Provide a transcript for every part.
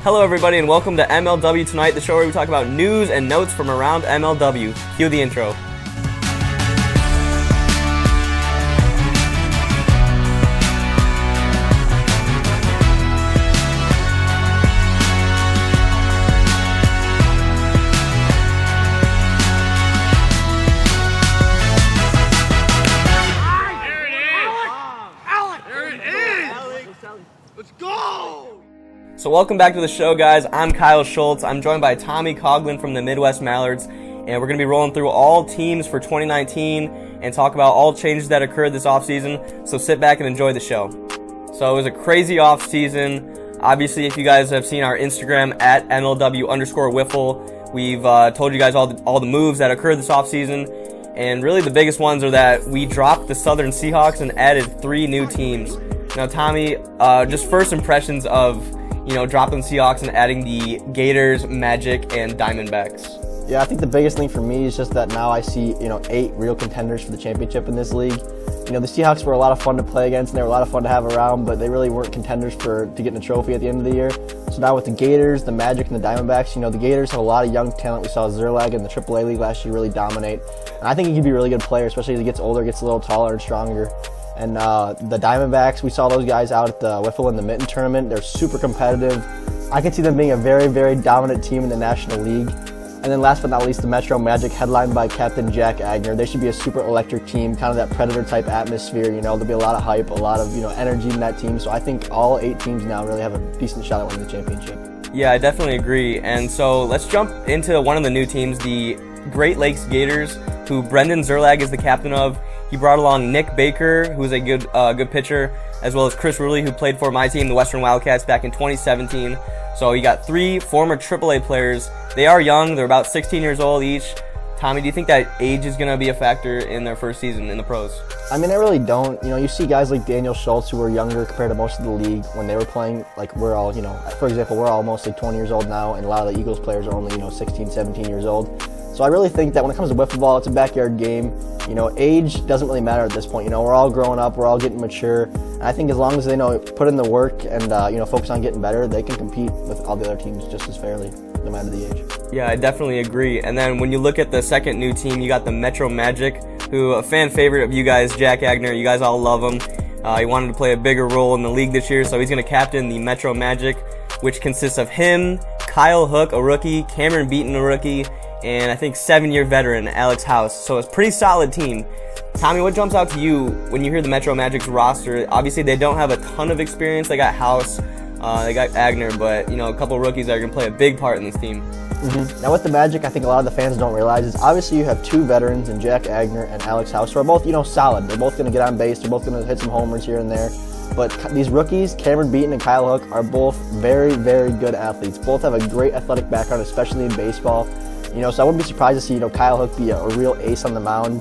Hello everybody and welcome to MLW Tonight, the show where we talk about news and notes from around MLW. Cue the intro. So welcome back to the show, guys. I'm Kyle Schultz. I'm joined by Tommy Coughlin from the Midwest Mallards, and we're going to be rolling through all teams for 2019 and talk about all changes that occurred this offseason. So sit back and enjoy the show. So it was a crazy offseason. Obviously, if you guys have seen our Instagram at MLW_Wiffle, we've told you guys all the moves that occurred this offseason, and really the biggest ones are that we dropped the Southern Seahawks and added 3 new teams. Now, Tommy, just first impressions of dropping Seahawks and adding the Gators, Magic, and Diamondbacks. Yeah, I think the biggest thing for me is just that now I see, 8 real contenders for the championship in this league. The Seahawks were a lot of fun to play against, and they were a lot of fun to have around, but they really weren't contenders to get a trophy at the end of the year. So now with the Gators, the Magic, and the Diamondbacks, the Gators have a lot of young talent. We saw Zerlag in the AAA league last year really dominate, and I think he could be a really good player, especially as he gets older, gets a little taller and stronger. And the Diamondbacks, we saw those guys out at the Wiffle and the Mitten tournament. They're super competitive. I could see them being a very, very dominant team in the National League. And then last but not least, the Metro Magic, headlined by Captain Jack Agner. They should be a super electric team, kind of that Predator-type atmosphere. There'll be a lot of hype, a lot of energy in that team. So I think all 8 teams now really have a decent shot at winning the championship. Yeah, I definitely agree. And so let's jump into one of the new teams, the Great Lakes Gators, who Brendan Zerlag is the captain of. He brought along Nick Baker, who's a good pitcher, as well as Chris Ruley, who played for my team, the Western Wildcats, back in 2017. So you got 3 former AAA players. They are young. They're about 16 years old each. Tommy, do you think that age is going to be a factor in their first season in the pros? I mean, I really don't. You see guys like Daniel Schultz, who were younger compared to most of the league when they were playing. Like, we're all, for example, we're all mostly 20 years old now, and a lot of the Eagles players are only, 16, 17 years old. So I really think that when it comes to wiffle ball, it's a backyard game. Age doesn't really matter at this point. We're all growing up, we're all getting mature. And I think as long as they put in the work and focus on getting better, they can compete with all the other teams just as fairly, no matter the age. Yeah, I definitely agree. And then when you look at the second new team, you got the Metro Magic, who a fan favorite of you guys, Jack Agner. You guys all love him. He wanted to play a bigger role in the league this year, so he's going to captain the Metro Magic, which consists of him, Kyle Hook, a rookie, Cameron Beaton, a rookie, and I think 7-year veteran Alex House. So it's a pretty solid team. Tommy, what jumps out to you when you hear the Metro Magic's roster? Obviously, they don't have a ton of experience. They got House, they got Agner, but a couple of rookies that are going to play a big part in this team. Mm-hmm. Now with the Magic, I think a lot of the fans don't realize is obviously you have 2 veterans in Jack Agner and Alex House who are both, solid. They're both going to get on base. They're both going to hit some homers here and there. But these rookies, Cameron Beaton and Kyle Hook, are both very, very good athletes. Both have a great athletic background, especially in baseball. So I wouldn't be surprised to see, Kyle Hook be a real ace on the mound.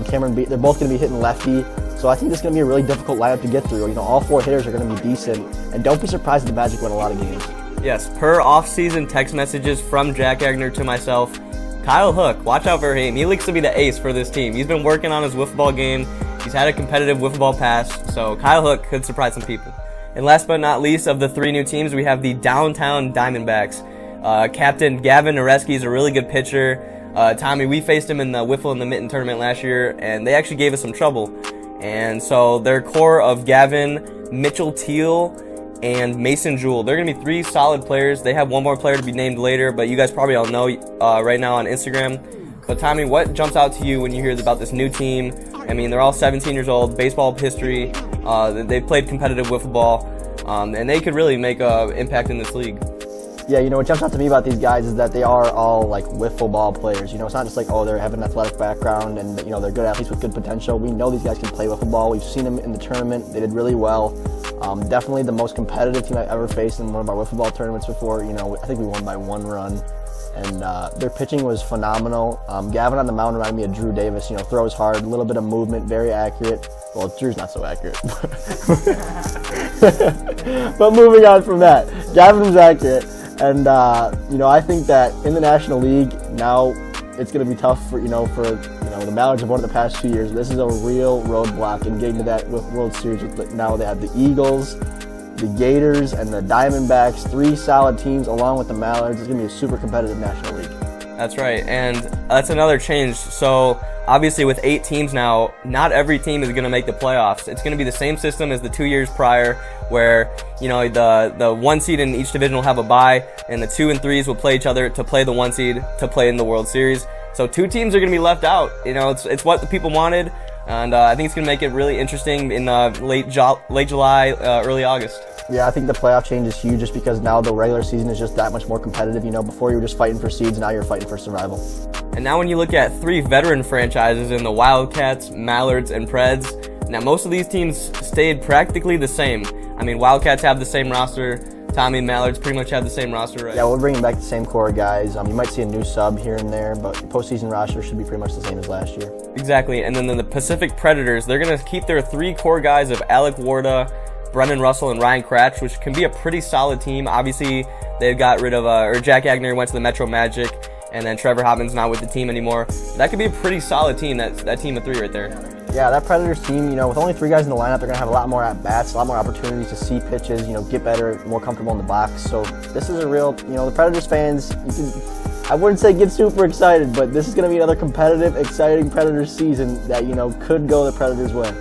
Cameron Beaton, they're both going to be hitting lefty. So I think this is going to be a really difficult lineup to get through. All 4 hitters are going to be decent. And don't be surprised if the Magic win a lot of games. Yes, per off-season text messages from Jack Agner to myself, Kyle Hook, watch out for him. He looks to be the ace for this team. He's been working on his wiffle ball game. He's had a competitive wiffle ball past, so Kyle Hook could surprise some people. And last but not least, of the 3 new teams, we have the Downtown Diamondbacks. Captain Gavin Nareski is a really good pitcher. Tommy, we faced him in the Wiffle and the Mitten tournament last year, and they actually gave us some trouble. And so their core of Gavin, Mitchell Teal, and Mason Jewell. They're going to be 3 solid players. They have one more player to be named later, but you guys probably all know right now on Instagram. But Tommy, what jumps out to you when you hear about this new team? I mean, they're all 17 years old, baseball history. They've played competitive wiffle ball, and they could really make an impact in this league. Yeah, what jumps out to me about these guys is that they are all like wiffle ball players. It's not just like, they have an athletic background and they're good athletes with good potential. We know these guys can play wiffle ball. We've seen them in the tournament. They did really well. Definitely the most competitive team I've ever faced in one of our wiffle ball tournaments before. I think we won by 1 run. And their pitching was phenomenal. Gavin on the mound reminded me of Drew Davis. Throws hard, a little bit of movement, very accurate. Well, Drew's not so accurate. But moving on from that, Gavin's accurate. And, I think that in the National League, now it's going to be tough for the Mallards have won it the past 2 years. This is a real roadblock in getting to that World Series. Now they have the Eagles, the Gators and the Diamondbacks, 3 solid teams along with the Mallards. It's going to be a super competitive National League. That's right, and that's another change. So obviously with 8 teams now, not every team is going to make the playoffs. It's going to be the same system as the 2 years prior, where the 1 seed in each division will have a bye, and the 2 and 3s will play each other to play the 1 seed to play in the World Series. So 2 teams are going to be left out. It's what the people wanted, and I think it's going to make it really interesting in late July, early August. Yeah, I think the playoff change is huge just because now the regular season is just that much more competitive. Before you were just fighting for seeds, now you're fighting for survival. And now when you look at 3 veteran franchises in the Wildcats, Mallards, and Preds, now most of these teams stayed practically the same. I mean, Wildcats have the same roster. Tommy and Mallards pretty much have the same roster, right? Yeah, we're bringing back the same core of guys. You might see a new sub here and there, but the postseason roster should be pretty much the same as last year. Exactly, and then the Pacific Predators, they're going to keep their 3 core guys of Alec Warda, Brendan Russell, and Ryan Kratch, which can be a pretty solid team. Obviously, they've got rid of, Jack Agner went to the Metro Magic, and then Trevor Hobbins not with the team anymore. That could be a pretty solid team, that team of 3 right there. Yeah, that Predators team, with only 3 guys in the lineup, they're going to have a lot more at-bats, a lot more opportunities to see pitches, get better, more comfortable in the box. So this is a real, the Predators fans, I wouldn't say get super excited, but this is going to be another competitive, exciting Predators season that, could go the Predators' way.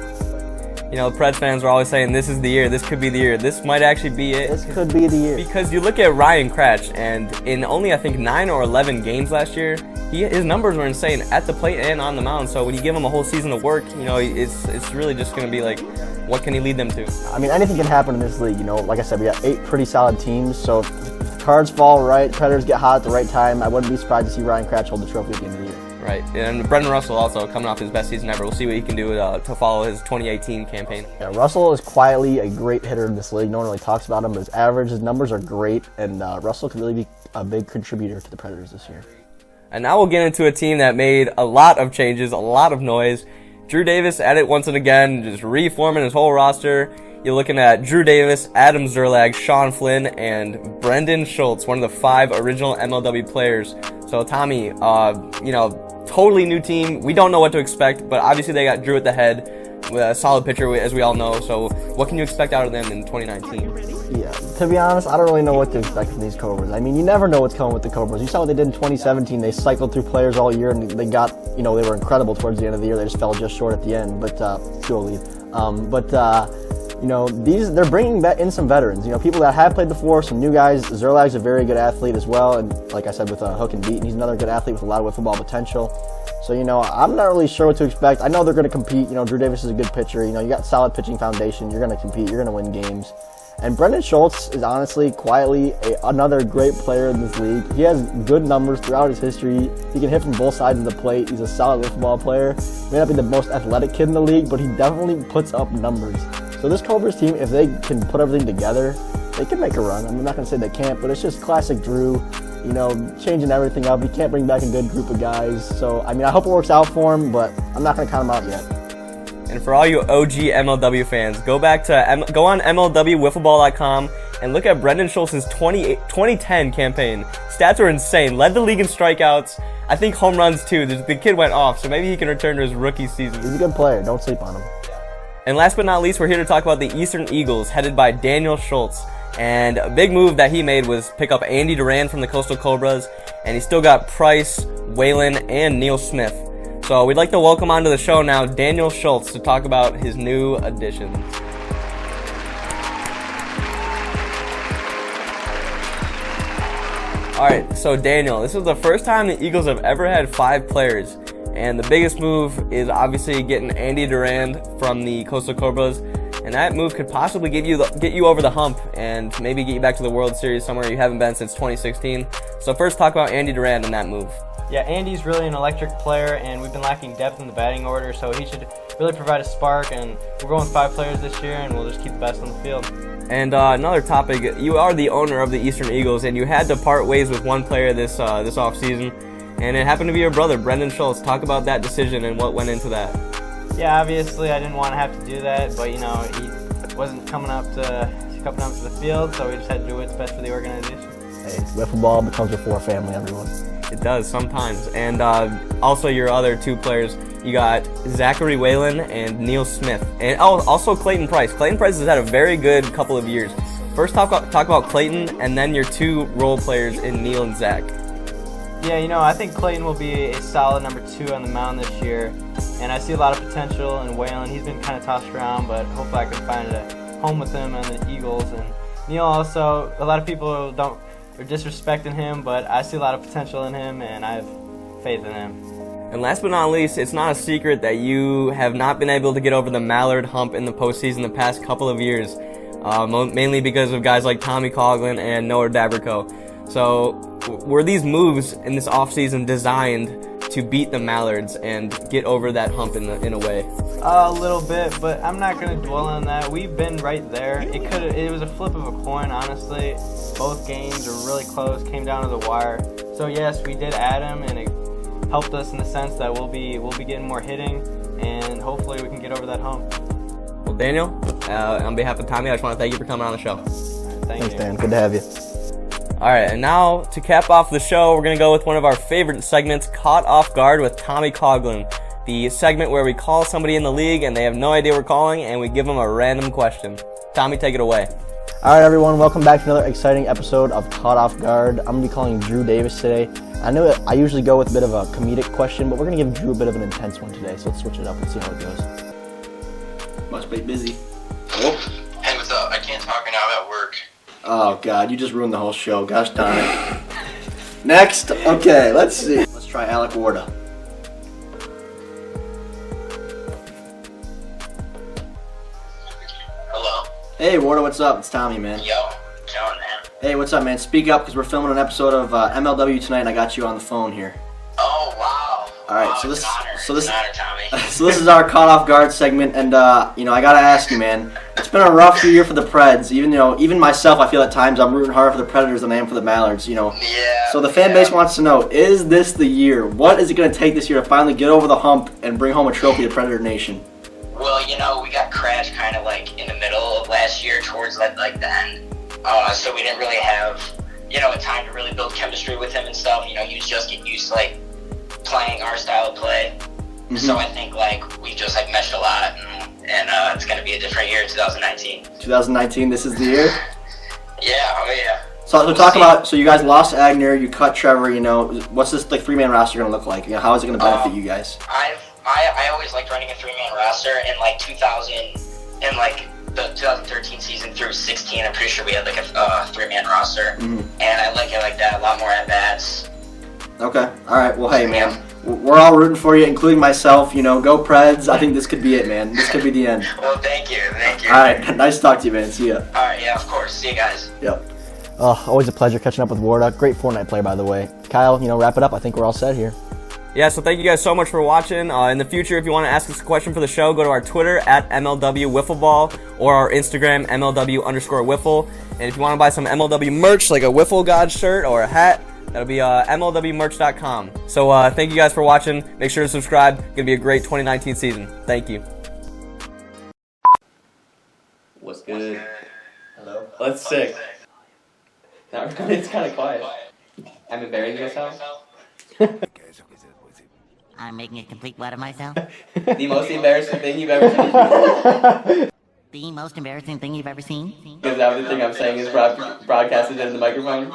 Preds fans are always saying this is the year, this could be the year. This might actually be it. This could be the year. Because you look at Ryan Kratch, and in only, I think, 9 or 11 games last year, his numbers were insane at the plate and on the mound. So when you give him a whole season of work, it's really just going to be like, what can he lead them to? I mean, anything can happen in this league. Like I said, we got 8 pretty solid teams. So if the cards fall right, Predators get hot at the right time, I wouldn't be surprised to see Ryan Kratch hold the trophy at the end of the year. Right, and Brendan Russell also coming off his best season ever. We'll see what he can do to follow his 2018 campaign. Yeah, Russell is quietly a great hitter in this league. No one really talks about him, but his average, his numbers are great, and Russell could really be a big contributor to the Predators this year. And now we'll get into a team that made a lot of changes, a lot of noise. Drew Davis at it once and again, just reforming his whole roster. You're looking at Drew Davis, Adam Zerlag, Sean Flynn, and Brendan Schultz, one of the 5 original MLW players. So Tommy, totally new team. We don't know what to expect, but obviously they got Drew at the head, a solid pitcher, as we all know. So what can you expect out of them in 2019? Yeah, to be honest, I don't really know what to expect from these Cobras. I mean, you never know what's coming with the Cobras. You saw what they did in 2017. They cycled through players all year, and they got, they were incredible towards the end of the year. They just fell just short at the end, but they're bringing in some veterans, people that have played before, some new guys. Zerlag's a very good athlete as well, and like I said, with a hook and beat, and he's another good athlete with a lot of wiffle ball potential. So, I'm not really sure what to expect. I know they're going to compete. Drew Davis is a good pitcher. You got solid pitching foundation. You're going to compete. You're going to win games. And Brendan Schultz is honestly, quietly, another great player in this league. He has good numbers throughout his history. He can hit from both sides of the plate. He's a solid wiffle ball player. May not be the most athletic kid in the league, but he definitely puts up numbers. So this Cobras team, if they can put everything together, they can make a run. I'm not going to say they can't, but it's just classic Drew, changing everything up. He can't bring back a good group of guys. So, I hope it works out for him, but I'm not going to count him out yet. And for all you OG MLW fans, go on MLWWiffleball.com and look at Brendan Schultz's 2010 campaign. Stats are insane. Led the league in strikeouts. I think home runs too. The kid went off, so maybe he can return to his rookie season. He's a good player. Don't sleep on him. And last but not least, we're here to talk about the Eastern Eagles, headed by Daniel Schultz. And a big move that he made was pick up Andy Durant from the Coastal Cobras, and he still got Price, Waylon, and Neil Smith. So we'd like to welcome onto the show now Daniel Schultz to talk about his new additions. Alright, so Daniel, this is the first time the Eagles have ever had 5 players. And the biggest move is obviously getting Andy Durant from the Coastal Cobras, and that move could possibly get you over the hump and maybe get you back to the World Series somewhere you haven't been since 2016. So first, talk about Andy Durant and that move. Yeah, Andy's really an electric player, and we've been lacking depth in the batting order, so he should really provide a spark. And we're going with 5 players this year, and we'll just keep the best on the field. And another topic: you are the owner of the Eastern Eagles, and you had to part ways with one player this offseason. And it happened to be your brother, Brendan Schultz. Talk about that decision and what went into that. Yeah, obviously I didn't want to have to do that, but he wasn't coming up to the field, so we just had to do what's best for the organization. Hey, wiffle ball becomes a 4 family, everyone. It does sometimes. And also your other 2 players, you got Zachary Whalen and Neil Smith. And also Clayton Price. Clayton Price has had a very good couple of years. First, talk about Clayton, and then your two role players in Neil and Zach. Yeah, I think Clayton will be a solid number 2 on the mound this year, and I see a lot of potential in Whalen. He's been kind of tossed around, but hopefully I can find a home with him on the Eagles. And Neil also, a lot of people are disrespecting him, but I see a lot of potential in him, and I have faith in him. And last but not least, it's not a secret that you have not been able to get over the Mallard hump in the postseason the past couple of years, mainly because of guys like Tommy Coughlin and Noah Dabrico. So were these moves in this offseason designed to beat the Mallards and get over that hump in a way? A little bit, but I'm not going to dwell on that. We've been right there. It was a flip of a coin, honestly. Both games were really close, came down to the wire. So yes, we did add him, and it helped us in the sense that we'll be getting more hitting, and hopefully we can get over that hump. Well, Daniel, on behalf of Tommy, I just want to thank you for coming on the show. Thanks, Dan. Good to have you. All right, and now to cap off the show, we're going to go with one of our favorite segments, Caught Off Guard with Tommy Coughlin, the segment where we call somebody in the league and they have no idea we're calling, and we give them a random question. Tommy, take it away. All right, everyone, welcome back to another exciting episode of Caught Off Guard. I'm going to be calling Drew Davis today. I know that I usually go with a bit of a comedic question, but we're going to give Drew a bit of an intense one today, so let's switch it up and see how it goes. Must be busy. Hey, what's up? I can't talk now. I'm at work. Oh, God, you just ruined the whole show. Gosh darn it. Next. Okay, let's see. Let's try Alec Warda. Hello? Hey, Warda, what's up? It's Tommy, man. Yo. Chillin', man. Hey, what's up, man? Speak up, because we're filming an episode of MLW tonight, and I got you on the phone here. Oh, wow. All right, wow, so it's this, an honor. so this, It's an honor, Tommy. so this is our Caught Off Guard segment, and I gotta ask you, man. It's been a rough year for the Preds. Even myself, I feel at times I'm rooting harder for the Predators than I am for the Mallards. Yeah. So the fan base wants to know: is this the year? What is it gonna take this year to finally get over the hump and bring home a trophy to Predator Nation? Well, we got crashed kind of like in the middle of last year, towards like the end. So we didn't really have a time to really build chemistry with him and stuff. He was just getting used to like playing our style of play. Mm-hmm. So I think we just meshed a lot, and it's gonna be a different year, 2019. 2019, this is the year. Yeah, oh yeah. So you guys lost Agner, you cut Trevor. What's this three-man roster gonna look like? How is it gonna benefit you guys? I always liked running a 3-man roster in 2000 and the 2013 season through 16. I'm pretty sure we had a 3-man roster, and I like it like that. A lot more at bats. Okay. All right. Well, hey, man, we're all rooting for you, including myself. Go Preds. I think this could be it, man. This could be the end. Well, thank you. All right. Nice to talk to you, man. See ya. All right. Yeah, of course. See you guys. Yep. Always a pleasure catching up with Warda. Great Fortnite player, by the way. Kyle, wrap it up. I think we're all set here. Yeah, so thank you guys so much for watching. In the future, if you want to ask us a question for the show, go to our Twitter at MLW Wiffleball or our Instagram MLW_Wiffle. And if you want to buy some MLW merch, like a Wiffle God shirt or a hat, that'll be MLWmerch.com. So thank you guys for watching. Make sure to subscribe. It's going to be a great 2019 season. Thank you. What's good? Hello. That's sick. It's kind of quiet. I'm embarrassing myself. I'm making a complete butt of myself. The most embarrassing thing you've ever seen? The most embarrassing thing you've ever seen? Because everything I'm saying is broadcasted into the microphone.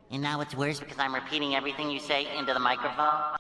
And now it's worse because I'm repeating everything you say into the microphone?